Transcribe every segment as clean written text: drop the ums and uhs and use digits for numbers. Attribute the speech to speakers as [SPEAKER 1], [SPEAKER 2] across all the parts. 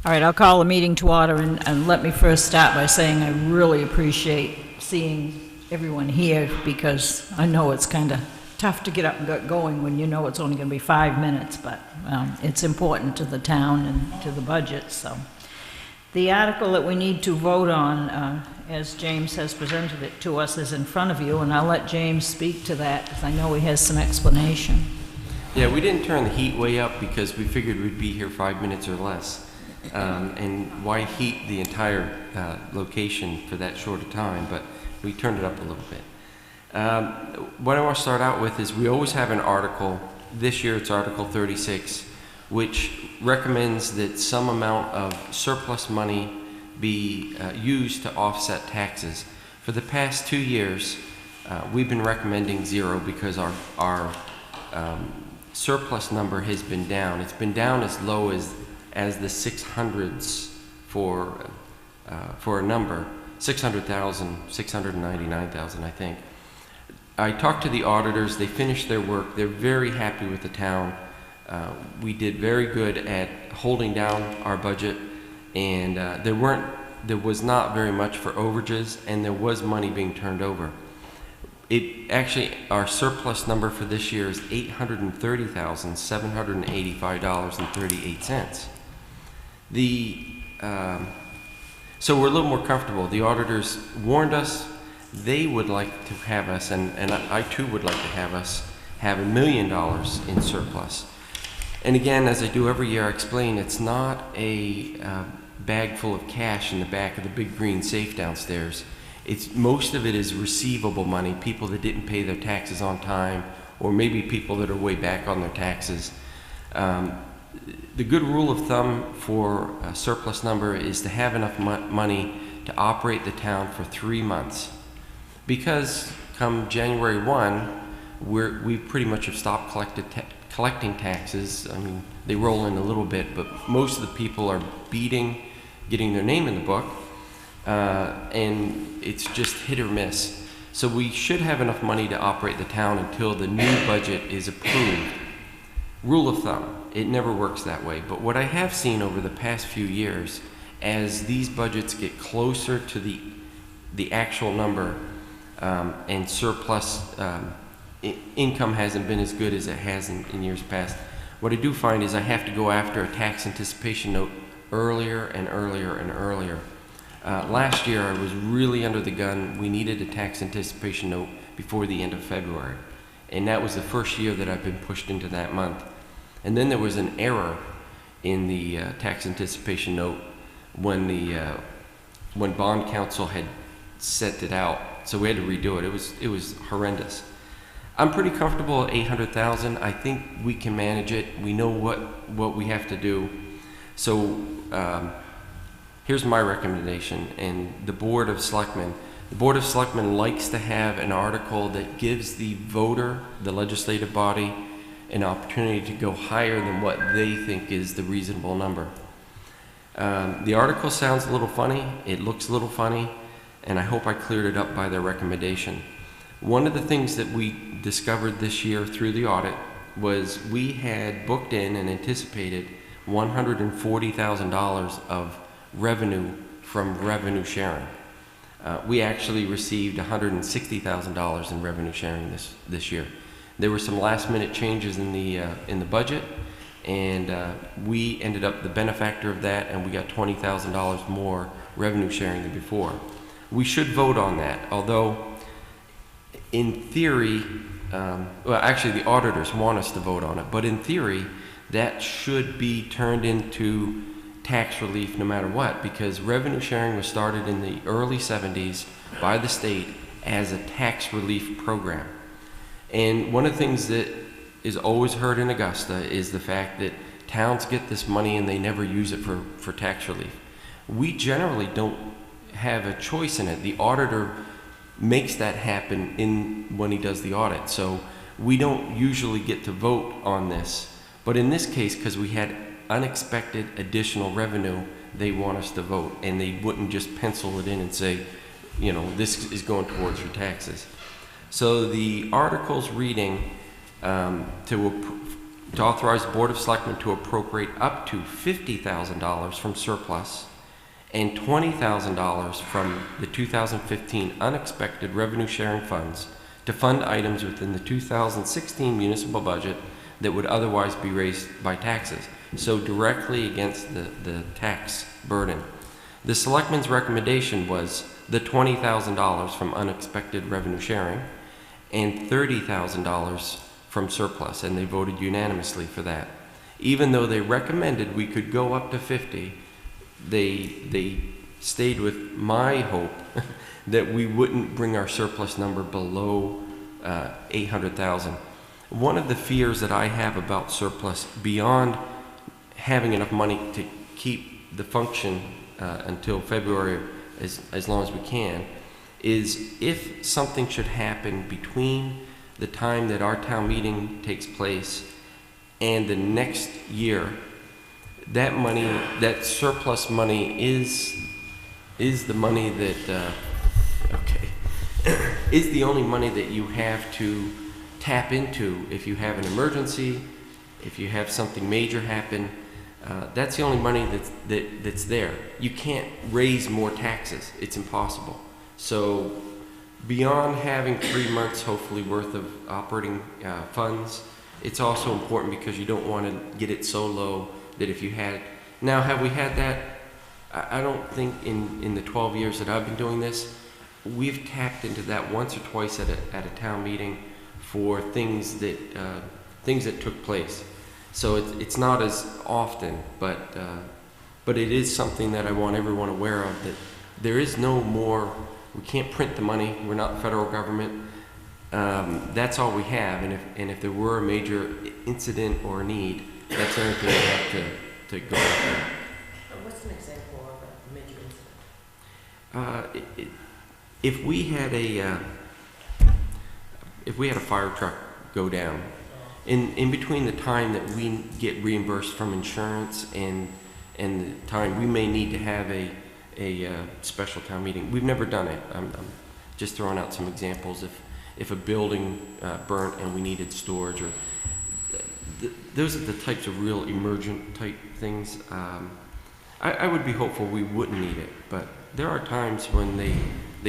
[SPEAKER 1] All right, I'll call the meeting to order, and let me first start by saying I really appreciate seeing everyone here, because I know it's kind of tough to get up and get going when you know it's only going to be 5 minutes, but it's important to the town and to the budget. So the article that we need to vote on, as James has presented it to us, is in front of you, and I'll let James speak to that because I know he has some explanation.
[SPEAKER 2] Yeah, we didn't turn the heat way up because we figured we'd be here 5 minutes or less. And why heat the entire location for that short a time, but we turned it up a little bit. What I want to start out with is we always have an article. This year it's Article 36, which recommends that some amount of surplus money be used to offset taxes. For the past 2 years, we've been recommending zero because our surplus number has been down. It's been down as low as the 600s for a number, 600,000, 699,000, I think. I talked to the auditors. They finished their work. They're very happy with the town. We did very good at holding down our budget, and there was not very much for overages, and there was money being turned over. Our surplus number for this year is $830,785.38. So we're a little more comfortable. The auditors warned us they would like to have us, and I too would like to have us, have $1 million in surplus. And again, as I do every year, I explain it's not a bag full of cash in the back of the big green safe downstairs. Most of it is receivable money, people that didn't pay their taxes on time, or maybe people that are way back on their taxes. The good rule of thumb for a surplus number is to have enough money to operate the town for 3 months. Because come January 1, we pretty much have stopped collecting taxes. I mean, they roll in a little bit, but most of the people are getting their name in the book, and it's just hit or miss. So we should have enough money to operate the town until the new budget is approved. Rule of thumb, it never works that way. But what I have seen over the past few years, as these budgets get closer to the actual number, and surplus income hasn't been as good as it has in years past, what I do find is I have to go after a tax anticipation note earlier and earlier and earlier. Last year I was really under the gun. We needed a tax anticipation note before the end of February, and that was the first year that I've been pushed into that month. And then there was an error in the tax anticipation note when bond counsel had sent it out, so we had to redo it. It was horrendous. I'm pretty comfortable at 800,000. I think we can manage it. We know what we have to do. So here's my recommendation, and the Board of Selectmen. The Board of Selectmen likes to have an article that gives the voter, the legislative body, an opportunity to go higher than what they think is the reasonable number. The article sounds a little funny. It looks a little funny, and I hope I cleared it up by their recommendation. One of the things that we discovered this year through the audit was we had booked in and anticipated $140,000 of revenue from revenue sharing. We actually received $160,000 in revenue sharing this year. There were some last-minute changes in the budget, and we ended up the benefactor of that, and we got $20,000 more revenue sharing than before. We should vote on that, although in theory, well, actually the auditors want us to vote on it, but in theory, that should be turned into tax relief no matter what, because revenue sharing was started in the early 70s by the state as a tax relief program. And one of the things that is always heard in Augusta is the fact that towns get this money and they never use it for tax relief. We generally don't have a choice in it. The auditor makes that happen when he does the audit. So we don't usually get to vote on this. But in this case, because we had unexpected additional revenue, they want us to vote, and they wouldn't just pencil it in and say, you know, this is going towards your taxes. So the article's reading to authorize the Board of Selectmen to appropriate up to $50,000 from surplus and $20,000 from the 2015 unexpected revenue sharing funds to fund items within the 2016 municipal budget that would otherwise be raised by taxes, so directly against the tax burden. The Selectmen's recommendation was the $20,000 from unexpected revenue sharing and $30,000 from surplus, and they voted unanimously for that. Even though they recommended we could go up to 50, they stayed with my hope that we wouldn't bring our surplus number below 800,000. One of the fears that I have about surplus, beyond having enough money to keep the function until February as long as we can, is if something should happen between the time that our town meeting takes place and the next year, that money, that surplus money is the money that, is the only money that you have to tap into if you have an emergency, if you have something major happen. That's the only money that's there. You can't raise more taxes. It's impossible. So beyond having 3 months, hopefully, worth of operating funds, it's also important because you don't want to get it so low that if you had... Now, have we had that? I don't think in the 12 years that I've been doing this, we've tapped into that once or twice at a town meeting for things that took place. So it's not as often, but it is something that I want everyone aware of, that there is no more... We can't print the money. We're not the federal government. That's all we have. And if there were a major incident or need, that's the only thing we have to go after.
[SPEAKER 3] What's an example of a major incident?
[SPEAKER 2] If we had a fire truck go down, in between the time that we get reimbursed from insurance and the time we may need to have a special town meeting. We've never done it. I'm just throwing out some examples. If a building burnt and we needed storage, or those are the types of real emergent type things. I would be hopeful we wouldn't need it, but there are times when they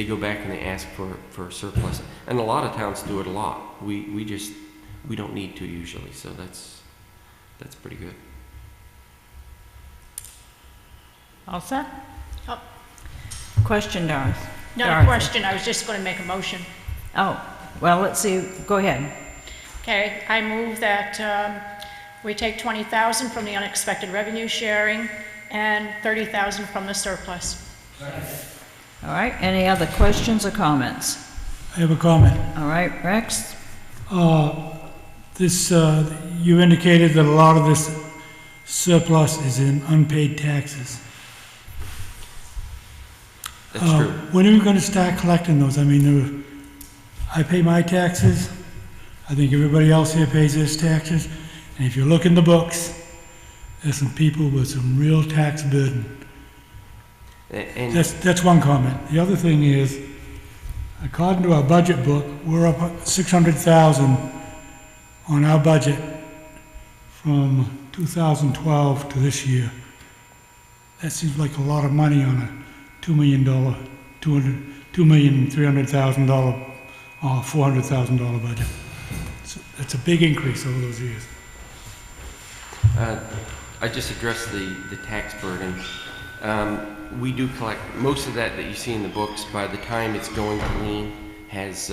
[SPEAKER 2] go back and they ask for a surplus, and a lot of towns do it a lot. We don't need to usually, so that's pretty good.
[SPEAKER 1] All set?
[SPEAKER 3] Oh,
[SPEAKER 1] Question, Doris?
[SPEAKER 3] not a
[SPEAKER 1] Dorothy.
[SPEAKER 3] question, I was just going to make a motion.
[SPEAKER 1] Oh, well, let's see. Go ahead.
[SPEAKER 3] Okay, I move that we take 20,000 from the unexpected revenue sharing and 30,000 from the surplus.
[SPEAKER 1] All right, any other questions or comments?
[SPEAKER 4] I have a comment.
[SPEAKER 1] All right, Rex?
[SPEAKER 4] You indicated that a lot of this surplus is in unpaid taxes.
[SPEAKER 2] That's true.
[SPEAKER 4] When are we going to start collecting those? I mean, I pay my taxes. I think everybody else here pays their taxes. And if you look in the books, there's some people with some real tax burden.
[SPEAKER 2] And
[SPEAKER 4] That's one comment. The other thing is, according to our budget book, we're up 600,000 on our budget from 2012 to this year. That seems like a lot of money on a $2,300,000 or $400,000 budget. So that's a big increase over those years.
[SPEAKER 2] I just addressed the tax burden. We do collect most of that you see in the books. By the time it's going to lien, has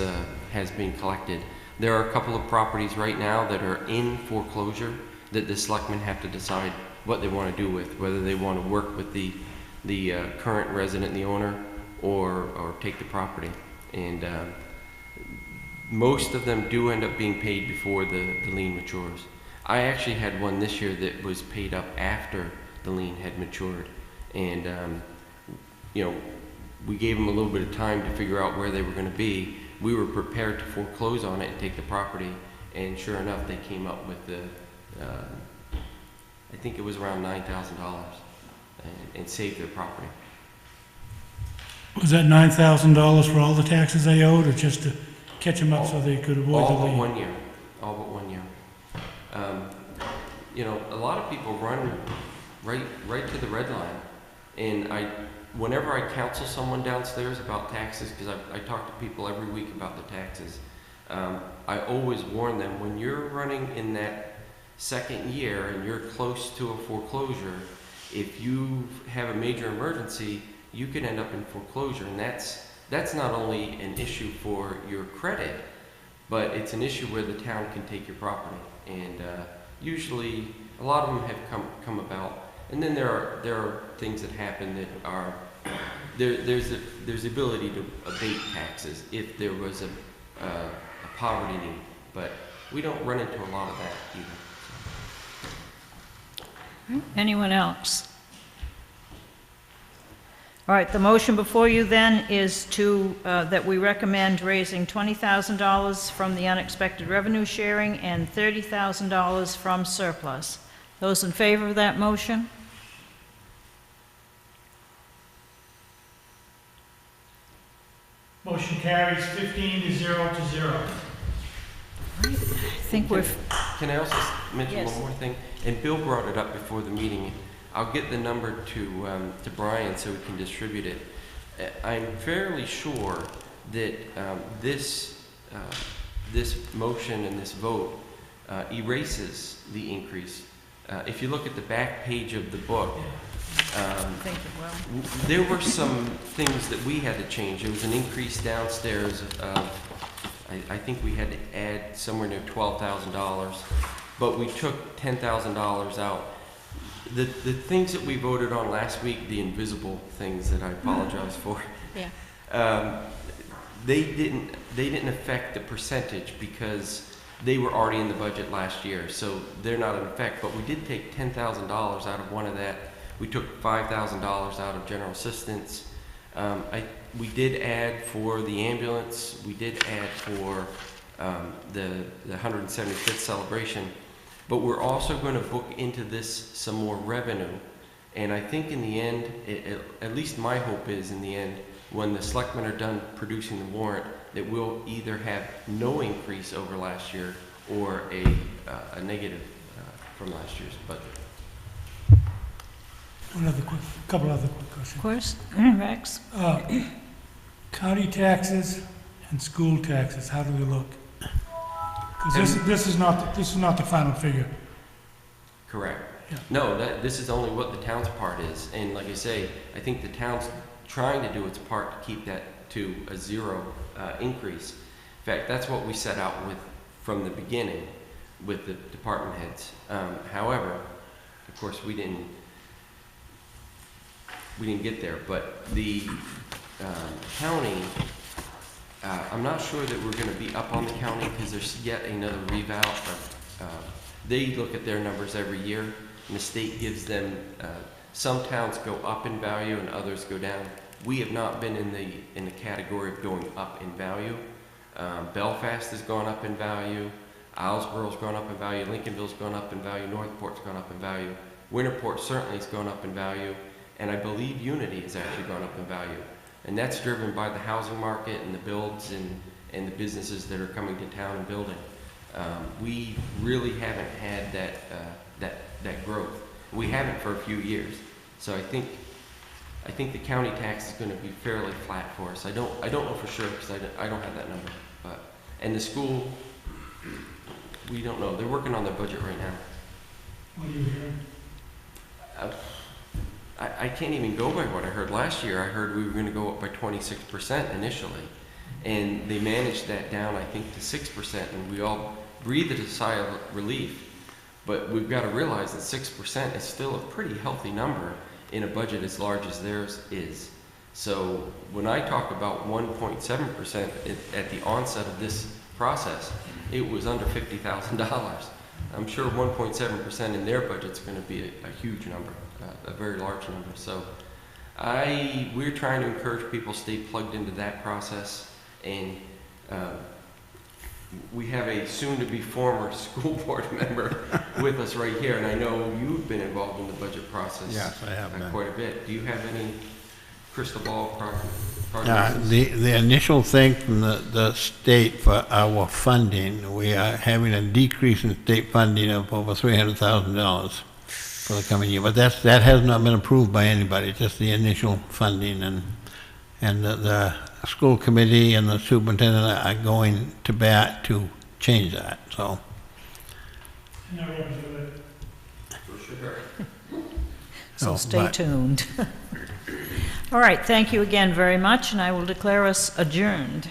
[SPEAKER 2] been collected. There are a couple of properties right now that are in foreclosure that the selectmen have to decide what they want to do with, whether they want to work with the current resident, the owner, or take the property. And most of them do end up being paid before the lien matures. I actually had one this year that was paid up after the lien had matured. And, we gave them a little bit of time to figure out where they were going to be. We were prepared to foreclose on it and take the property, and sure enough, they came up with I think it was around $9,000 and saved their property.
[SPEAKER 4] Was that $9,000 for all the taxes they owed, or just to catch them up so they could avoid the
[SPEAKER 2] All but
[SPEAKER 4] lien?
[SPEAKER 2] 1 year. All but 1 year. you know, a lot of people run right to the red line. And whenever I counsel someone downstairs about taxes, because I talk to people every week about the taxes, I always warn them, when you're running in that second year and you're close to a foreclosure, if you have a major emergency, you could end up in foreclosure. And that's not only an issue for your credit, but it's an issue where the town can take your property. And usually, a lot of them have come about. And then there are things that happen that are there's the ability to abate taxes if there was a poverty need, but we don't run into a lot of that either.
[SPEAKER 1] Anyone else? All right, the motion before you then is to, that we recommend raising $20,000 from the unexpected revenue sharing and $30,000 from surplus. Those in favor of that motion?
[SPEAKER 5] Motion carries 15-0 to 0.
[SPEAKER 1] I think we're,
[SPEAKER 2] Can I also mention
[SPEAKER 1] Yes.
[SPEAKER 2] one more thing? And Bill brought it up before the meeting. I'll get the number to Brian so we can distribute it. I'm fairly sure that this motion and this vote erases the increase. If you look at the back page of the book,
[SPEAKER 1] thank you, well,
[SPEAKER 2] there were some things that we had to change. There was an increase downstairs of, I think we had to add somewhere near $12,000, but we took $10,000 out. The things that we voted on last week, the invisible things that I apologize for,
[SPEAKER 3] Yeah.
[SPEAKER 2] they didn't affect the percentage because they were already in the budget last year, so they're not in effect. But we did take $10,000 out of one of that. We took $5,000 out of general assistance. We did add for the ambulance. We did add for the 175th celebration. But we're also going to book into this some more revenue. And I think in the end, at least my hope is in the end, when the selectmen are done producing the warrant, that we'll either have no increase over last year or a negative from last year's budget.
[SPEAKER 4] Couple other quick questions.
[SPEAKER 1] of course, Rex?
[SPEAKER 4] County taxes and school taxes, how do they look? Because this is not the final figure.
[SPEAKER 2] Correct.
[SPEAKER 4] Yeah.
[SPEAKER 2] No, this is only what the town's part is. And like I say, I think the town's trying to do its part to keep that to a zero increase. In fact, that's what we set out with from the beginning with the department heads. However, of course, we didn't get there, but the county, I'm not sure that we're going to be up on the county because there's yet another revow. They look at their numbers every year, and the state gives them, some towns go up in value and others go down. We have not been in the category of going up in value. Belfast has gone up in value. Islesboro's gone up in value. Lincolnville's gone up in value. Northport's gone up in value. Winterport certainly has gone up in value. And I believe Unity has actually gone up in value. And that's driven by the housing market and the builds and the businesses that are coming to town and building. We really haven't had that growth. We haven't for a few years. So I think the county tax is going to be fairly flat for us. I don't know for sure because I don't have that number. And the school, we don't know. They're working on their budget right now.
[SPEAKER 4] What are you hearing?
[SPEAKER 2] I can't even go by what I heard last year. I heard we were going to go up by 26% initially, and they managed that down, I think, to 6%, and we all breathed a sigh of relief. But we've got to realize that 6% is still a pretty healthy number in a budget as large as theirs is. So when I talk about 1.7% at the onset of this process, it was under $50,000. I'm sure 1.7% in their budget is going to be a huge number. A very large number. So we're trying to encourage people to stay plugged into that process, and we have a soon-to-be former school board member with us right here, and I know you've been involved in the budget process.
[SPEAKER 6] Yes, I have been.
[SPEAKER 2] Quite a bit. Do you have any crystal ball prognosis?
[SPEAKER 6] The initial thing from the state for our funding, we are having a decrease in state funding of over $300,000 for the coming year. But that has not been approved by anybody, just the initial funding. And the school committee and the superintendent are going to bat to change that, so.
[SPEAKER 5] No, we have to do it.
[SPEAKER 2] For sure.
[SPEAKER 1] So
[SPEAKER 6] No,
[SPEAKER 1] stay
[SPEAKER 6] but-
[SPEAKER 1] tuned. All right, thank you again very much, and I will declare us adjourned.